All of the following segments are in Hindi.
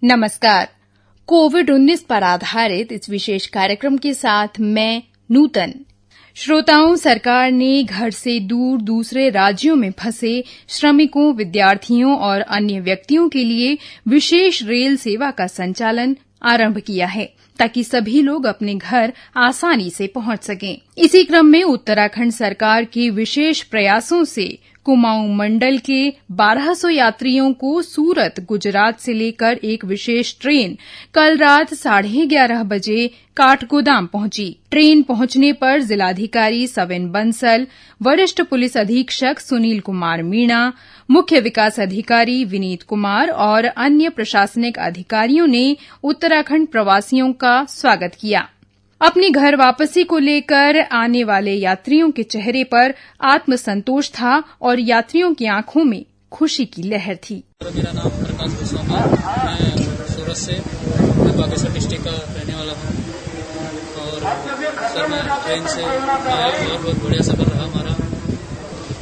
नमस्कार। कोविड-19 पर आधारित इस विशेष कार्यक्रम के साथ मैं नूतन। श्रोताओं, सरकार ने घर से दूर दूसरे राज्यों में फंसे श्रमिकों, विद्यार्थियों और अन्य व्यक्तियों के लिए विशेष रेल सेवा का संचालन आरंभ किया है ताकि सभी लोग अपने घर आसानी से पहुंच सकें। इसी क्रम में उत्तराखंड सरकार के विशेष प्रयासों से कुमाऊं मंडल के 1200 यात्रियों को सूरत, गुजरात से लेकर एक विशेष ट्रेन कल रात 11:30 बजे काठगोदाम पहुंची। ट्रेन पहुंचने पर जिलाधिकारी सविन बंसल, वरिष्ठ पुलिस अधीक्षक सुनील कुमार मीणा, मुख्य विकास अधिकारी विनीत कुमार और अन्य प्रशासनिक अधिकारियों ने उत्तराखंड प्रवासियों का स्वागत किया। अपनी घर वापसी को लेकर आने वाले यात्रियों के चेहरे पर आत्मसंतोष था और यात्रियों की आंखों में खुशी की लहर थी। मेरा नाम प्रकाश गोस्वामी, मैं सूरत से बागेश्वर डिस्ट्रिक्ट का रहने वाला हूँ और सर मैं ट्रेन से आया और बहुत बढ़िया सफर रहा हमारा।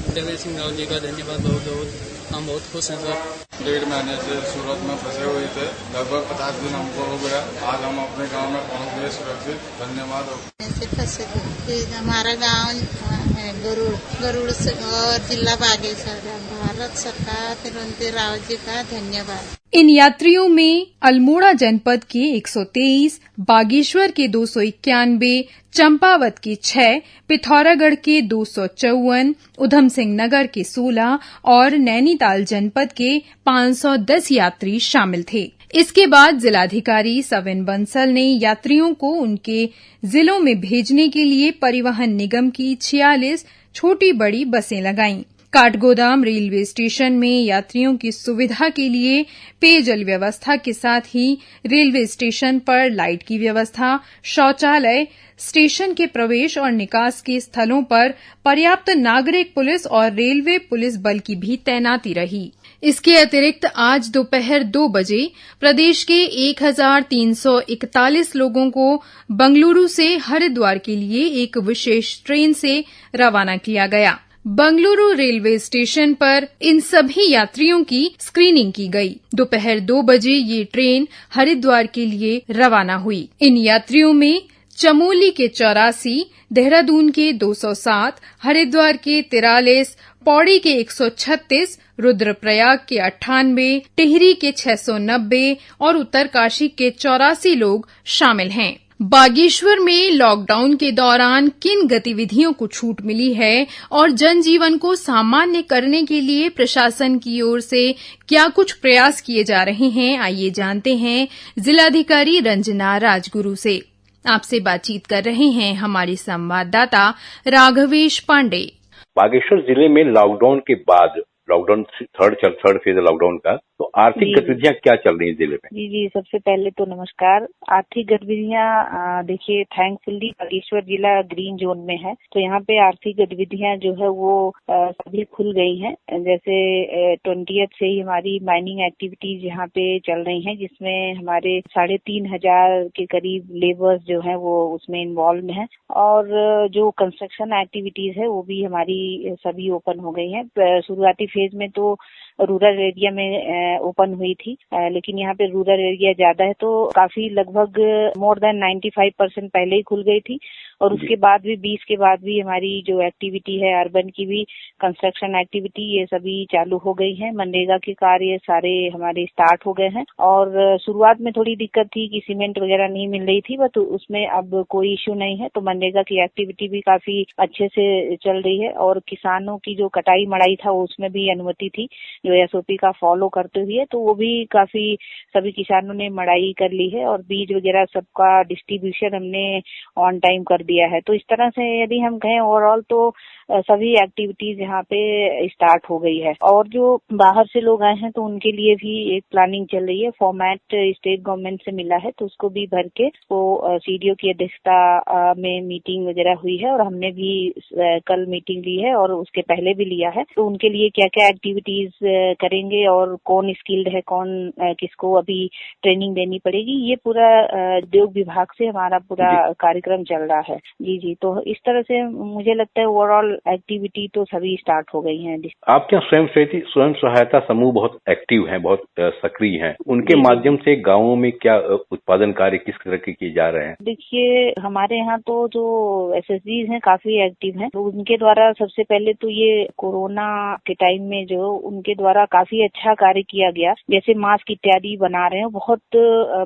देवेंद्र सिंह रावत जी का धन्यवाद बहुत बहुत, हम बहुत खुश हैं सर। 1.5 महीने से सूरत में फंसे हुए थे, लगभग 50 दिन हमको हो गया। आज हम अपने गांव में पहुंच गए सुरक्षित। धन्यवाद। फंसे थे हमारा गांव गरुड़ से और जिला बागेश्वर। भारत सरकार तिरुवंत रावत जी का धन्यवाद। इन यात्रियों में अल्मोड़ा जनपद के 123, बागेश्वर के 291, चंपावत के 6, पिथौरागढ़ के 254, उधम सिंह नगर के 16 और नैनीताल जनपद के 510 यात्री शामिल थे। इसके बाद जिलाधिकारी सविन बंसल ने यात्रियों को उनके जिलों में भेजने के लिए परिवहन निगम की 46 छोटी बड़ी बसें लगाईं। काठगोदाम रेलवे स्टेशन में यात्रियों की सुविधा के लिए पेयजल व्यवस्था के साथ ही रेलवे स्टेशन पर लाइट की व्यवस्था, शौचालय, स्टेशन के प्रवेश और निकास के स्थलों पर पर्याप्त नागरिक पुलिस और रेलवे पुलिस बल की भी तैनाती रही। इसके अतिरिक्त आज दोपहर 2 बजे प्रदेश के 1341 लोगों को बंगलुरु से हरिद्वार के लिए एक विशेष ट्रेन से रवाना किया गया। बंगलुरु रेलवे स्टेशन पर इन सभी यात्रियों की स्क्रीनिंग की गई। दोपहर 2 बजे ये ट्रेन हरिद्वार के लिए रवाना हुई। इन यात्रियों में चमोली के 84, देहरादून के 207, हरिद्वार के 43, पौड़ी के 136, रुद्रप्रयाग के 98, टिहरी के 690 और उत्तरकाशी के 84 लोग शामिल हैं। बागेश्वर में लॉकडाउन के दौरान किन गतिविधियों को छूट मिली है और जनजीवन को सामान्य करने के लिए प्रशासन की ओर से क्या कुछ प्रयास किए जा रहे हैं, आइए जानते हैं जिलाधिकारी रंजना राजगुरु से। आपसे बातचीत कर रहे हैं हमारे संवाददाता राघवेश पांडे। बागेश्वर जिले में लॉकडाउन के बाद, लॉकडाउन थर्ड फेज लॉकडाउन का, तो आर्थिक गतिविधियां क्या चल रही है जिले में? जी, सबसे पहले तो नमस्कार। आर्थिक गतिविधियां देखिए, थैंकफुली बागेश्वर जिला ग्रीन जोन में है, तो यहाँ पे आर्थिक गतिविधियां जो है वो सभी खुल गई हैं। जैसे 20th से ही हमारी माइनिंग एक्टिविटीज यहाँ पे चल रही हैं, जिसमें हमारे 3,500 के करीब लेबर्स जो है वो उसमें इन्वॉल्व हैं और जो कंस्ट्रक्शन एक्टिविटीज है वो भी हमारी सभी ओपन हो गई हैं। शुरुआती फेज में तो रूरल एरिया में ओपन हुई थी, लेकिन यहाँ पे रूरल एरिया ज्यादा है तो काफी लगभग मोर देन 95% पहले ही खुल गई थी और उसके बाद भी 20 के बाद भी हमारी जो एक्टिविटी है अर्बन की भी कंस्ट्रक्शन एक्टिविटी ये सभी चालू हो गई है। मनरेगा के कार्य सारे हमारे स्टार्ट हो गए हैं और शुरुआत में थोड़ी दिक्कत थी कि सीमेंट वगैरह नहीं मिल रही थी, बट उसमें अब कोई इश्यू नहीं है। तो मनरेगा की एक्टिविटी भी काफी अच्छे से चल रही है और किसानों की जो कटाई मड़ाई था उसमें भी अनुमति थी जो एसओपी का फॉलो करते हुए, तो वो भी काफी सभी किसानों ने मड़ाई कर ली है और बीज वगैरह सबका डिस्ट्रीब्यूशन हमने ऑन टाइम कर दिया है। तो इस तरह से यदि हम कहें ओवरऑल तो सभी एक्टिविटीज यहाँ पे स्टार्ट हो गई है। और जो बाहर से लोग आए हैं तो उनके लिए भी एक प्लानिंग चल रही है। फॉर्मेट स्टेट गवर्नमेंट से मिला है तो उसको भी भर के वो सीडीओ की अध्यक्षता में मीटिंग वगैरह हुई है और हमने भी कल मीटिंग ली है और उसके पहले भी लिया है। तो उनके लिए क्या क्या एक्टिविटीज करेंगे और कौन स्किल्ड है, कौन किसको अभी ट्रेनिंग देनी पड़ेगी, ये पूरा उद्योग विभाग से हमारा पूरा कार्यक्रम चल रहा है। जी जी। तो इस तरह से मुझे लगता है ओवरऑल एक्टिविटी तो सभी स्टार्ट हो गई हैं। आपके यहाँ स्वयं सहायता समूह बहुत एक्टिव हैं, बहुत सक्रिय हैं। उनके जी, माध्यम से गाँवों में क्या उत्पादन कार्य किस तरह के किए जा रहे हैं? देखिए हमारे यहाँ तो जो SSGs हैं काफी एक्टिव हैं। तो उनके द्वारा सबसे पहले तो ये कोरोना के टाइम में जो उनके द्वारा काफी अच्छा कार्य किया गया, जैसे मास्क इत्यादि बना रहे हैं, बहुत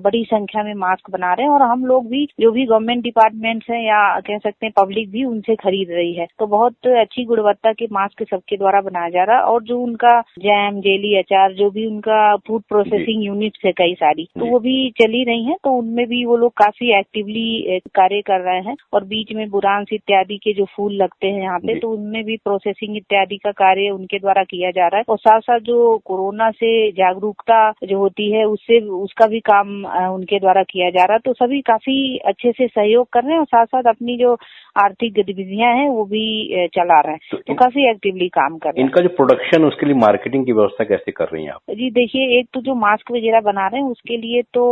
बड़ी संख्या में मास्क बना रहे हैं और हम लोग भी जो भी गवर्नमेंट डिपार्टमेंट्स हैं या कह सकते हैं पब्लिक भी उनसे खरीद रही है। तो बहुत अच्छी गुणवत्ता के मास्क सबके द्वारा बनाया जा रहा है। और जो उनका जैम, जेली, अचार, जो भी उनका फूड प्रोसेसिंग यूनिट्स है कई सारी, तो वो भी चली रही हैं। तो उनमें भी वो लोग काफी एक्टिवली कार्य कर रहे हैं। और बीच में बुरांस इत्यादि के जो फूल लगते हैं यहाँ पे, तो उनमें भी प्रोसेसिंग इत्यादि का कार्य उनके द्वारा किया जा रहा है। और साथ साथ जो कोरोना से जागरूकता जो होती है उसका भी काम उनके द्वारा किया जा रहा है। तो सभी काफी अच्छे से सहयोग कर रहे हैं और साथ साथ अपनी जो आर्थिक गतिविधियां हैं वो भी चला रहे हैं। तो काफी एक्टिवली काम कर रहे हैं। इनका जो प्रोडक्शन है उसके लिए मार्केटिंग की व्यवस्था कैसे कर रही हैं आप? जी देखिए, एक तो जो मास्क वगैरह बना रहे हैं उसके लिए तो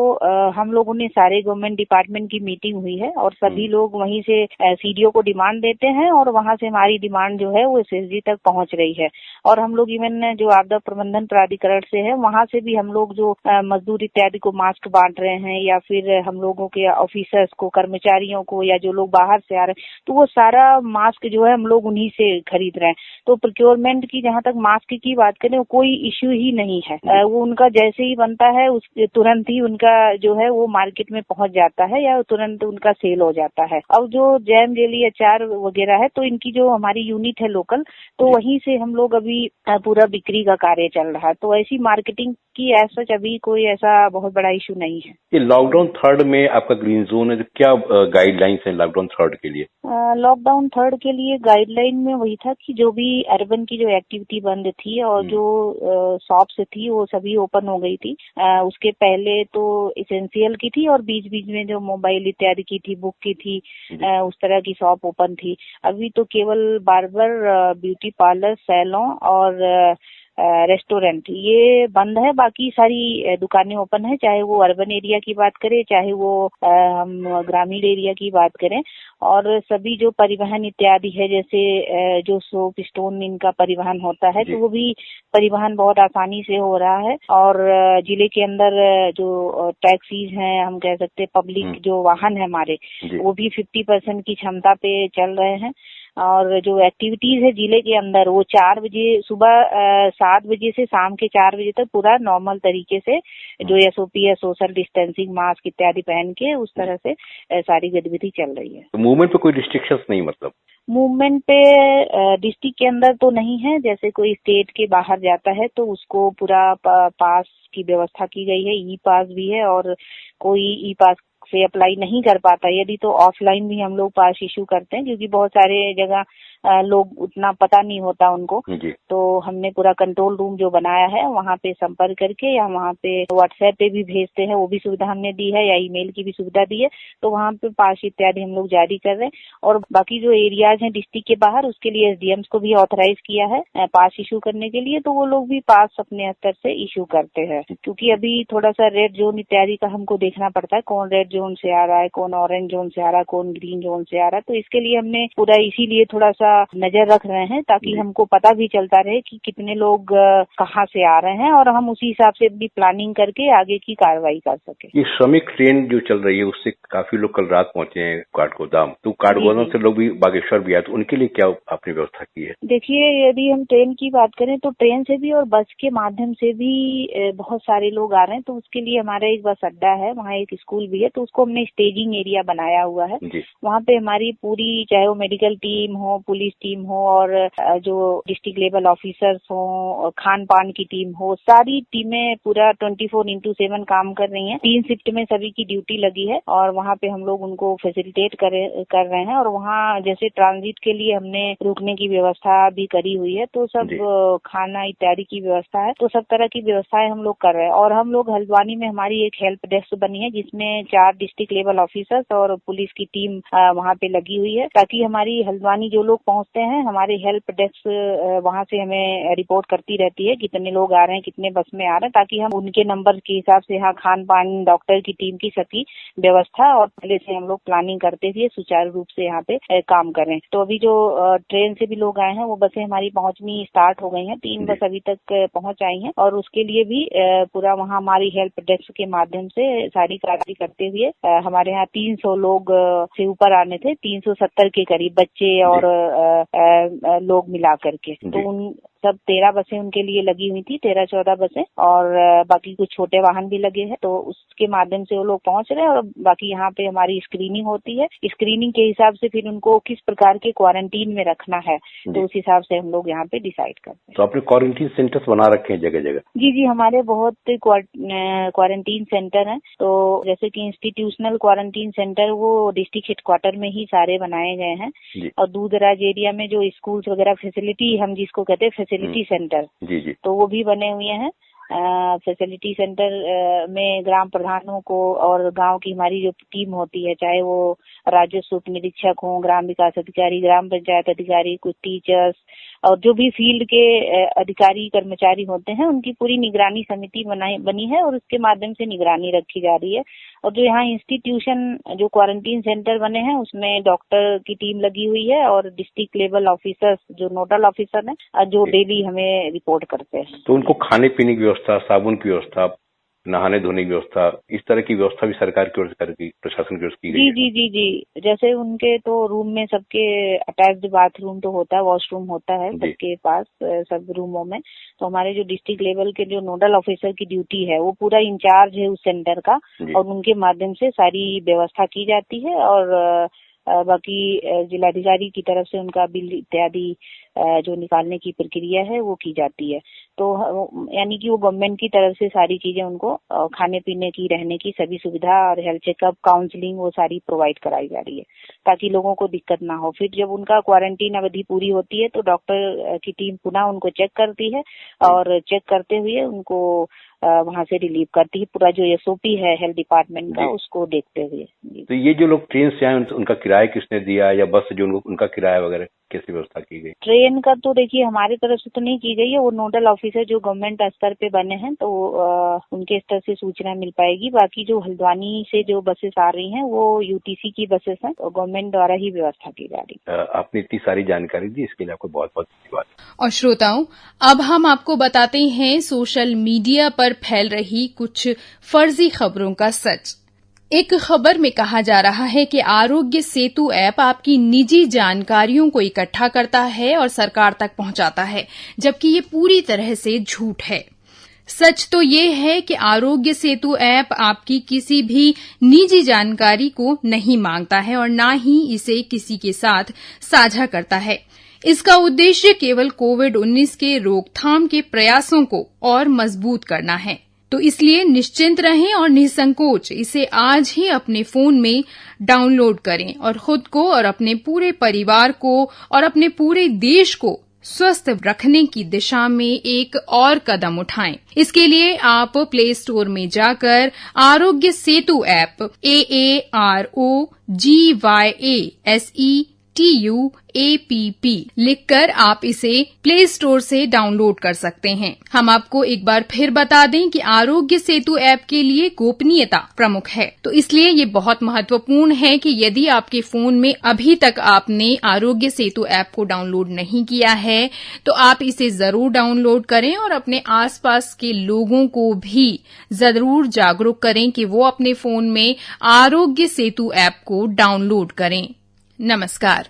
हम लोगों ने सारे गवर्नमेंट डिपार्टमेंट की मीटिंग हुई है और सभी लोग वहीं से CDO को डिमांड देते हैं और वहां से हमारी डिमांड जो है वो SSG तक पहुंच रही है। और हम लोग इवन जो आपदा प्रबंधन प्राधिकरण से है वहां से भी हम लोग जो मजदूर इत्यादि को मास्क बांट रहे हैं या फिर हम लोगों के ऑफिसर्स को, कर्मचारियों को या जो लोग बाहर से आ रहे हैं, तो वो सारा मास्क जो है हम लोग उन्हीं से खरीद रहे हैं। तो प्रोक्योरमेंट की जहाँ तक मास्क की बात करें कोई इश्यू ही नहीं है। वो उनका जैसे ही बनता है तुरंत ही उनका जो है वो मार्केट में पहुंच जाता है या तुरंत उनका सेल हो जाता है। अब जो जैम, जेली, अचार वगैरह है तो इनकी जो हमारी यूनिट है लोकल, तो वहीं से हम लोग अभी पूरा बिक्री का कार्य चल रहा है। तो ऐसी मार्केटिंग की सच अभी कोई ऐसा बहुत बड़ा इशू नहीं है। ये लॉकडाउन 3rd में आपका ग्रीन जोन है, तो क्या गाइडलाइंस है लॉकडाउन 3rd के लिए? लॉकडाउन 3rd के लिए गाइडलाइन में वही था कि जो भी अर्बन की जो एक्टिविटी बंद थी और जो शॉप्स थी वो सभी ओपन हो गई थी। उसके पहले तो एसेंशियल की थी और बीच बीच में जो मोबाइल इत्यादि की थी, बुक की थी, उस तरह की शॉप ओपन थी। अभी तो केवल बार्बर, ब्यूटी पार्लर, सैलून और रेस्टोरेंट ये बंद है। बाकी सारी दुकानें ओपन है, चाहे वो अर्बन एरिया की बात करें चाहे वो हम ग्रामीण एरिया की बात करें। और सभी जो परिवहन इत्यादि है, जैसे जो सोप, स्टोन इनका परिवहन होता है, तो वो भी परिवहन बहुत आसानी से हो रहा है। और जिले के अंदर जो टैक्सीज हैं, हम कह सकते हैं पब्लिक जो वाहन है हमारे, वो भी 50% की क्षमता पे चल रहे हैं। और जो एक्टिविटीज है जिले के अंदर वो 4 बजे सुबह 7 बजे से शाम के 4 बजे तक पूरा नॉर्मल तरीके से जो SOP है, सोशल डिस्टेंसिंग, मास्क इत्यादि पहन के उस तरह से सारी गतिविधि चल रही है। तो मूवमेंट पे कोई रिस्ट्रिक्शंस नहीं? मतलब मूवमेंट पे डिस्ट्रिक्ट के अंदर तो नहीं है। जैसे कोई स्टेट के बाहर जाता है तो उसको पूरा पास की व्यवस्था की गई है, ई पास भी है। और कोई ई पास से अप्लाई नहीं कर पाता यदि तो ऑफलाइन भी हम लोग पास इशू करते हैं, क्योंकि बहुत सारे जगह लोग उतना पता नहीं होता उनको। तो हमने पूरा कंट्रोल रूम जो बनाया है वहाँ पे संपर्क करके या वहाँ पे व्हाट्सएप पे भी भेजते हैं, वो भी सुविधा हमने दी है, या ईमेल की भी सुविधा दी है। तो वहाँ पे पास इत्यादि हम लोग जारी कर रहे हैं। और बाकी जो एरियाज हैं डिस्ट्रिक्ट के बाहर, उसके लिए SDMs को भी ऑथराइज किया है पास इशू करने के लिए। तो वो लोग भी पास अपने स्तर से इशू करते हैं, क्योंकि अभी थोड़ा सा रेड जोन इत्यादि का हमको देखना पड़ता है, कौन रेड जोन से आ रहा है, कौन ऑरेंज जोन से आ रहा है, कौन ग्रीन जोन से आ रहा है। तो इसके लिए हमने पूरा इसीलिए थोड़ा सा नजर रख रहे हैं, ताकि हमको पता भी चलता रहे कि कितने लोग कहाँ से आ रहे हैं और हम उसी हिसाब से अपनी प्लानिंग करके आगे की कार्रवाई कर सके। ये श्रमिक ट्रेन जो चल रही है उससे काफी लोग कल रात पहुंचे हैं काठगोदाम, तो काठगोदाम से लोग भी बागेश्वर भी आए, तो उनके लिए क्या आपने व्यवस्था की है? देखिए, यदि हम ट्रेन की बात करें तो ट्रेन से भी और बस के माध्यम से भी बहुत सारे लोग आ रहे हैं। तो उसके लिए हमारा एक बस अड्डा है, वहाँ एक स्कूल भी है, तो उसको हमने स्टेजिंग एरिया बनाया हुआ है। वहाँ पे हमारी पूरी, चाहे वो मेडिकल टीम हो, पुलिस टीम हो और जो डिस्ट्रिक्ट लेवल ऑफिसर्स हो, खान पान की टीम हो, सारी टीमें पूरा 24/7 काम कर रही हैं। 3 शिफ्ट में सभी की ड्यूटी लगी है और वहाँ पे हम लोग उनको फैसिलिटेट कर रहे हैं। और वहाँ जैसे ट्रांजिट के लिए हमने रुकने की व्यवस्था भी करी हुई है, तो सब खाना इत्यादि की व्यवस्था है, तो सब तरह की व्यवस्थाएं हम लोग कर रहे हैं। और हम लोग हल्द्वानी में हमारी एक हेल्प डेस्क बनी है, जिसमें 4 डिस्ट्रिक्ट लेवल ऑफिसर्स और पुलिस की टीम वहाँ पे लगी हुई है, ताकि हमारी हल्द्वानी जो लोग पहुंचते हैं, हमारी हेल्प डेस्क वहां से हमें रिपोर्ट करती रहती है कितने लोग आ रहे हैं, कितने बस में आ रहे हैं, ताकि हम उनके नंबर के हिसाब से यहाँ खान पान, डॉक्टर की टीम की सभी व्यवस्था और पहले से हम लोग प्लानिंग करते हुए सुचारू रूप से यहाँ पे काम करें। तो अभी जो ट्रेन से भी लोग आए हैं वो बसें हमारी पहुंचनी स्टार्ट हो गई हैं, 3 बस अभी तक पहुंच आई हैं और उसके लिए भी पूरा वहाँ हमारी हेल्प डेस्क के माध्यम से सारी कार्रवाई करते हुए हमारे यहाँ 300 लोग से ऊपर आने थे, 370 के करीब बच्चे और लोग मिला करके। तो उन सब 13 बसें उनके लिए लगी हुई थी, 13-14 बसें, और बाकी कुछ छोटे वाहन भी लगे हैं। तो उसके माध्यम से वो लोग पहुंच रहे हैं और बाकी यहाँ पे हमारी स्क्रीनिंग होती है। स्क्रीनिंग के हिसाब से फिर उनको किस प्रकार के क्वारंटीन में रखना है तो उस हिसाब से हम लोग यहाँ पे डिसाइड करते हैं। तो आपने क्वारंटीन सेंटर्स बना रखे हैं जगह जगह? जी, हमारे बहुत क्वारंटीन सेंटर हैं। तो जैसे कि इंस्टीट्यूशनल क्वारंटीन सेंटर वो डिस्ट्रिक्ट हेडक्वार्टर में ही सारे बनाए गए हैं, और दूर दराज एरिया में जो स्कूल्स वगैरह फैसिलिटी हम जिसको कहते हैं फैसिलिटी सेंटर, तो वो भी बने हुए हैं। फैसिलिटी सेंटर में ग्राम प्रधानों को और गांव की हमारी जो टीम होती है, चाहे वो राजस्व उप निरीक्षक हो, ग्राम विकास अधिकारी, ग्राम पंचायत अधिकारी, कुछ टीचर्स और जो भी फील्ड के अधिकारी कर्मचारी होते हैं, उनकी पूरी निगरानी समिति बनी है और उसके माध्यम से निगरानी रखी जा रही है। और जो यहाँ इंस्टीट्यूशन जो क्वारंटीन सेंटर बने हैं उसमें डॉक्टर की टीम लगी हुई है और डिस्ट्रिक्ट लेवल ऑफिसर्स जो नोडल ऑफिसर हैं जो डेली हमें रिपोर्ट करते हैं। तो उनको खाने पीने की व्यवस्था, साबुन की व्यवस्था, नहाने धोने की व्यवस्था, इस तरह की व्यवस्था भी सरकार की ओर से करके प्रशासन की ओर से की गई है? जी। जैसे उनके तो रूम में सबके अटैच्ड बाथरूम तो होता है, वॉशरूम होता है सबके पास सब रूमों में। तो हमारे जो डिस्ट्रिक्ट लेवल के जो नोडल ऑफिसर की ड्यूटी है वो पूरा इंचार्ज है उस सेंटर का, और उनके माध्यम से सारी व्यवस्था की जाती है। और बाकी जिलाधिकारी की तरफ से उनका बिल इत्यादि जो निकालने की प्रक्रिया है वो की जाती है। तो यानी कि वो गवर्नमेंट की तरफ से सारी चीजें उनको खाने पीने की, रहने की सभी सुविधा और हेल्थ चेकअप, काउंसलिंग वो सारी प्रोवाइड कराई जा रही है ताकि लोगों को दिक्कत ना हो। फिर जब उनका क्वारंटीन अवधि पूरी होती है तो डॉक्टर की टीम पुनः उनको चेक करती है और चेक करते हुए उनको वहां से रिलीव करती है। पूरा जो एसओपी है हेल्थ डिपार्टमेंट का उसको देखते हुए। तो ये जो लोग ट्रेन से आए उनका किराया किसने दिया, या बस से जो उनका किराया वगैरह कैसी व्यवस्था की गई? ट्रेन का तो देखिए हमारी तरफ से तो नहीं की गई है, वो नोडल ऑफिसर जो गवर्नमेंट स्तर पे बने हैं तो उनके स्तर से सूचना मिल पाएगी। बाकी जो हल्द्वानी से जो बसेस आ रही हैं वो यूटीसी की बसेस हैं, तो गवर्नमेंट द्वारा ही व्यवस्था की जा रही है। आपने इतनी सारी जानकारी दी, इसके लिए आपको बहुत बहुत धन्यवाद। और श्रोताओं, अब हम आपको बताते हैं सोशल मीडिया पर फैल रही कुछ फर्जी खबरों का सच। एक खबर में कहा जा रहा है कि आरोग्य सेतु ऐप आपकी निजी जानकारियों को इकट्ठा करता है और सरकार तक पहुंचाता है, जबकि ये पूरी तरह से झूठ है। सच तो ये है कि आरोग्य सेतु ऐप आपकी किसी भी निजी जानकारी को नहीं मांगता है और न ही इसे किसी के साथ साझा करता है। इसका उद्देश्य केवल कोविड-19 के रोकथाम के प्रयासों को और मजबूत करना है। तो इसलिए निश्चिंत रहें और निसंकोच इसे आज ही अपने फोन में डाउनलोड करें और खुद को और अपने पूरे परिवार को और अपने पूरे देश को स्वस्थ रखने की दिशा में एक और कदम उठाएं। इसके लिए आप प्ले स्टोर में जाकर आरोग्य सेतु ऐप AAROGYASETUAPP लिखकर आप इसे प्ले स्टोर से डाउनलोड कर सकते हैं। हम आपको एक बार फिर बता दें कि आरोग्य सेतु ऐप के लिए गोपनीयता प्रमुख है, तो इसलिए ये बहुत महत्वपूर्ण है कि यदि आपके फोन में अभी तक आपने आरोग्य सेतु ऐप को डाउनलोड नहीं किया है तो आप इसे जरूर डाउनलोड करें और अपने आसपास के लोगों को भी जरूर जागरूक करें कि वो अपने फोन में आरोग्य सेतु ऐप को डाउनलोड करें। नमस्कार।